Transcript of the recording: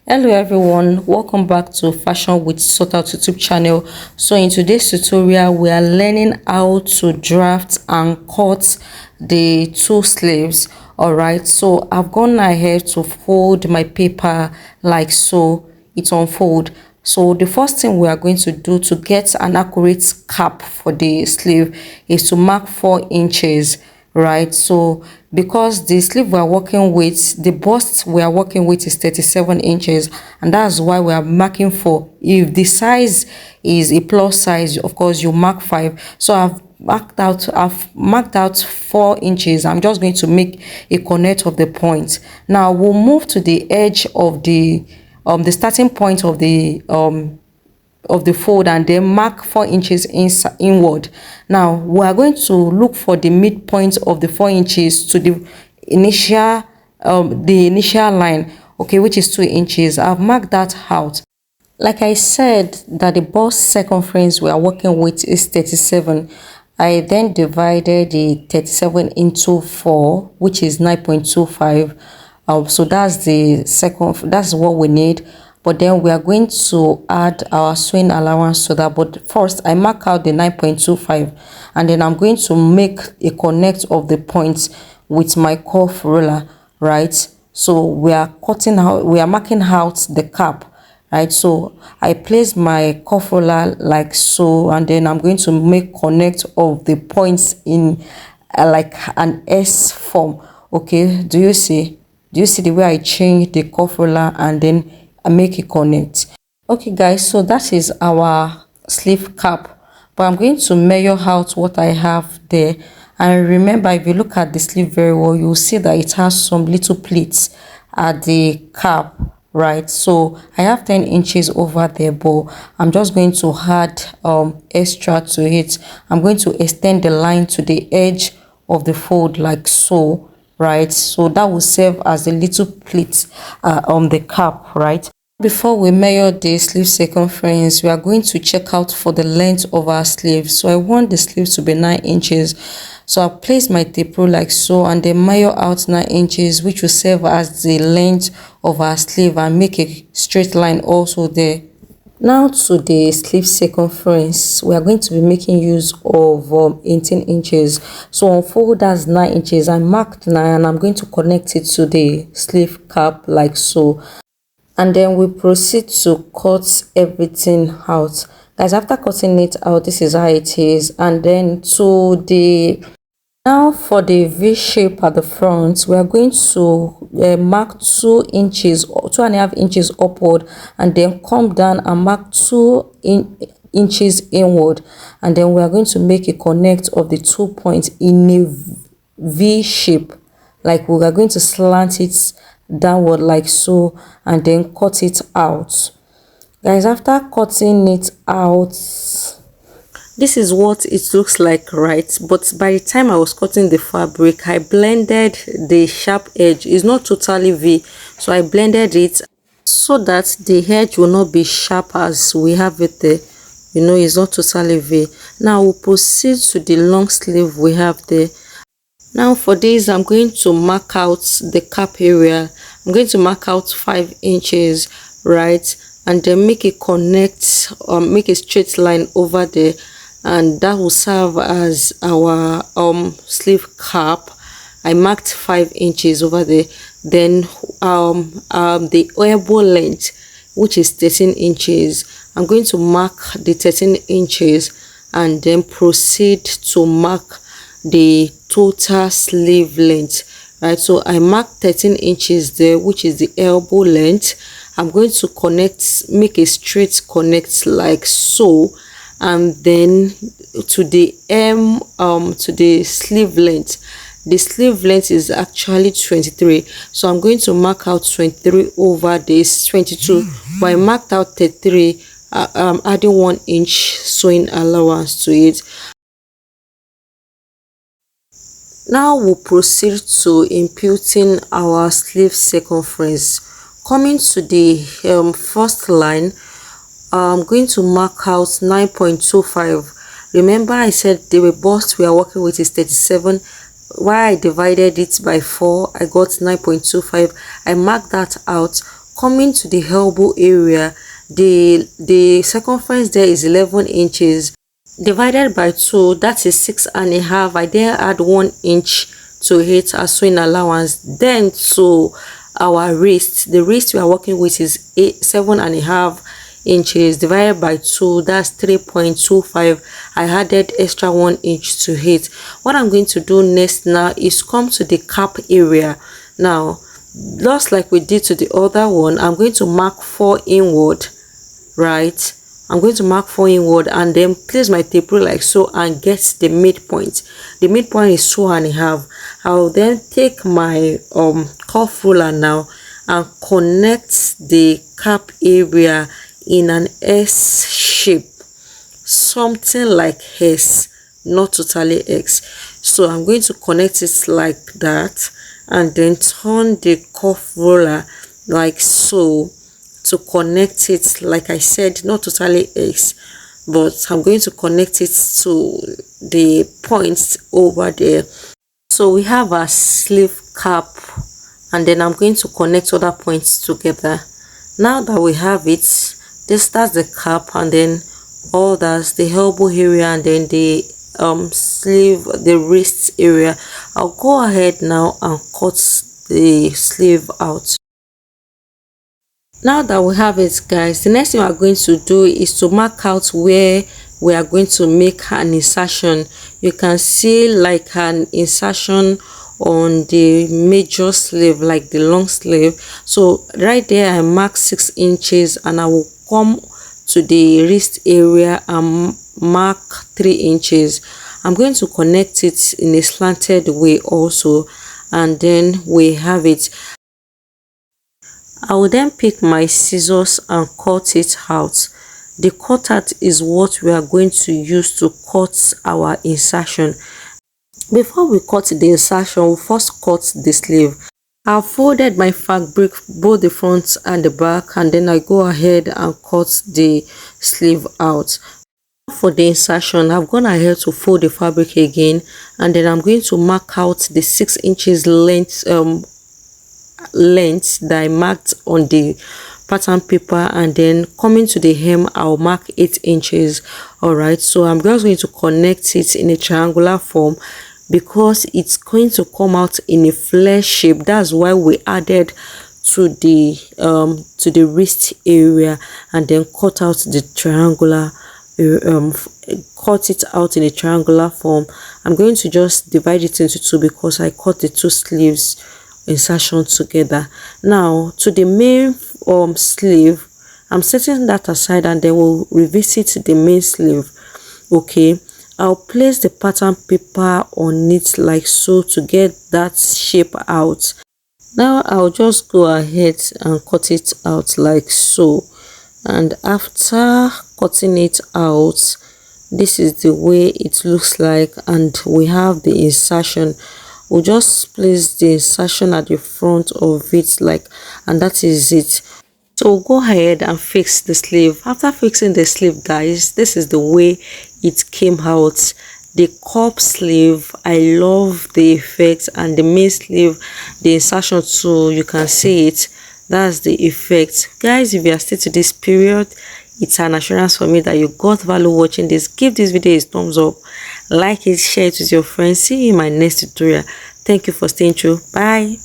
Hello everyone, welcome back to Fashion with SourceOut YouTube channel. So in today's tutorial we are learning how to draft and cut the two sleeves. All right, so I've gone ahead to fold my paper like so it unfold. So the first thing we are going to do to get an accurate cap for the sleeve is to mark 4 inches, right? So because the sleeve we are working with, the bust we are working with is 37 inches, and that's why we are marking 4. If the size is a plus size, of course you mark 5. So I've marked out 4 inches. I'm just going to make a connect of the point. Now we'll move to the edge of the starting point of the fold and then mark 4 inches inward. Now we are going to look for the midpoint of the 4 inches to the initial line, okay, which is 2 inches. I've marked that out. Like I said, that the bust circumference we are working with is 37. I then divided the 37 into 4, which is 9.25. So that's what we need. But then we are going to add our sewing allowance to that. But first I mark out the 9.25, and then I'm going to make a connect of the points with my curve ruler, right? So we are marking out the cap, right? So I place my curve ruler like so, and then I'm going to make connect of the points in like an S form. Okay, do you see the way I change the curve ruler and then I make a connect? Okay guys, so that is our sleeve cap, but I'm going to measure out what I have there. And remember, if you look at the sleeve very well, you'll see that it has some little pleats at the cap, right? So I have 10 inches over there, but I'm just going to add extra to it. I'm going to extend the line to the edge of the fold like so, right? So that will serve as a little pleat on the cap, right? Before we measure the sleeve circumference, we are going to check out for the length of our sleeve. So I want the sleeve to be 9 inches. So I'll place my tape rule like so and then measure out 9 inches, which will serve as the length of our sleeve, and make a straight line also there. Now to the sleeve circumference, we are going to be making use of 18 inches. So on fold, that's 9 inches. I marked 9 and I'm going to connect it to the sleeve cap like so. And then we proceed to cut everything out. Guys, after cutting it out, this is how it is. And then now for the V shape at the front, we are going to mark 2 inches, 2.5 inches upward, and then come down and mark 2 inches inward. And then we are going to make a connect of the 2 points in a V shape. Like we are going to slant it downward like so and then cut it out. Guys, after cutting it out, this is what it looks like, right? But by the time I was cutting the fabric, I blended the sharp edge. It's not totally V, so I blended it so that the edge will not be sharp as we have it there. You know, it's not totally V. Now we'll proceed to the long sleeve we have there. Now for this, I'm going to mark out the cap area. I'm going to mark out 5 inches, right? And then make a connect or make a straight line over there, and that will serve as our sleeve cap. I marked 5 inches over there. Then the elbow length, which is 13 inches, I'm going to mark the 13 inches and then proceed to mark the total sleeve length, right? So I marked 13 inches there, which is the elbow length. I'm going to make a straight connect like so, and then to the to the sleeve length. The sleeve length is actually 23, so I'm going to mark out 23 over this 22, but I marked out 33, adding 1 inch sewing allowance to it. Now we'll proceed to imputing our sleeve circumference. Coming to the first line, I'm going to mark out 9.25. Remember I said the bust we are working with is 37. Why I divided it by 4, I got 9.25. I marked that out, coming to the elbow area, the circumference there is 11 inches divided by 2, that is 6.5. I then add 1 inch to it as sewing allowance. Then to our wrist, the wrist we are working with is 7.5 inches divided by 2, that's 3.25. I added extra 1 inch to it. What I'm going to do next now is come to the cap area. Now, just like we did to the other one, I'm going to mark 4 inward, right? I'm going to mark 4 inward and then place my tape rule like so and get the midpoint. The midpoint is 2.5. I'll then take my cuff ruler now and connect the cap area in an S shape, something like S, not totally X. So I'm going to connect it like that and then turn the cuff roller like so to connect it, like I said, not totally X, but I'm going to connect it to the points over there. So we have our sleeve cap and then I'm going to connect other points together. Now that we have it, this that's the cap and then all that's the elbow area and then the sleeve, the wrist area. I'll go ahead now and cut the sleeve out. Now that we have it, guys, the next thing we are going to do is to mark out where we are going to make an insertion. You can see like an insertion on the major sleeve, like the long sleeve. So right there I mark 6 inches and I will come to the wrist area and mark 3 inches. I'm going to connect it in a slanted way also, and then we have it. I will then pick my scissors and cut it out. The cutout is what we are going to use to cut our insertion. Before we cut the insertion, we'll first cut the sleeve. I've folded my fabric, both the front and the back, and then I go ahead and cut the sleeve out. For the insertion, I've gone ahead to fold the fabric again, and then I'm going to mark out the 6 inches length that I marked on the pattern paper, and then coming to the hem I'll mark 8 inches. All right, so I'm just going to connect it in a triangular form because it's going to come out in a flare shape. That's why we added to the wrist area and then cut out the triangular cut it out in a triangular form. I'm going to just divide it into 2 because I cut the 2 sleeves insertion together. Now to the main sleeve, I'm setting that aside and then we'll revisit the main sleeve. Okay, I'll place the pattern paper on it like so to get that shape out. Now I'll just go ahead and cut it out like so, and after cutting it out, this is the way it looks like, and we have the insertion. We'll just place the insertion at the front of it and that is it. So we'll go ahead and fix the sleeve. After fixing the sleeve, guys, this is the way it came out. The cup sleeve, I love the effect, and the main sleeve, the insertion too, you can see it. That's the effect. Guys, if you are still to this period, it's an assurance for me that you got value watching this. Give this video a thumbs up, like it, share it with your friends. See you in my next tutorial. Thank you for staying true. Bye.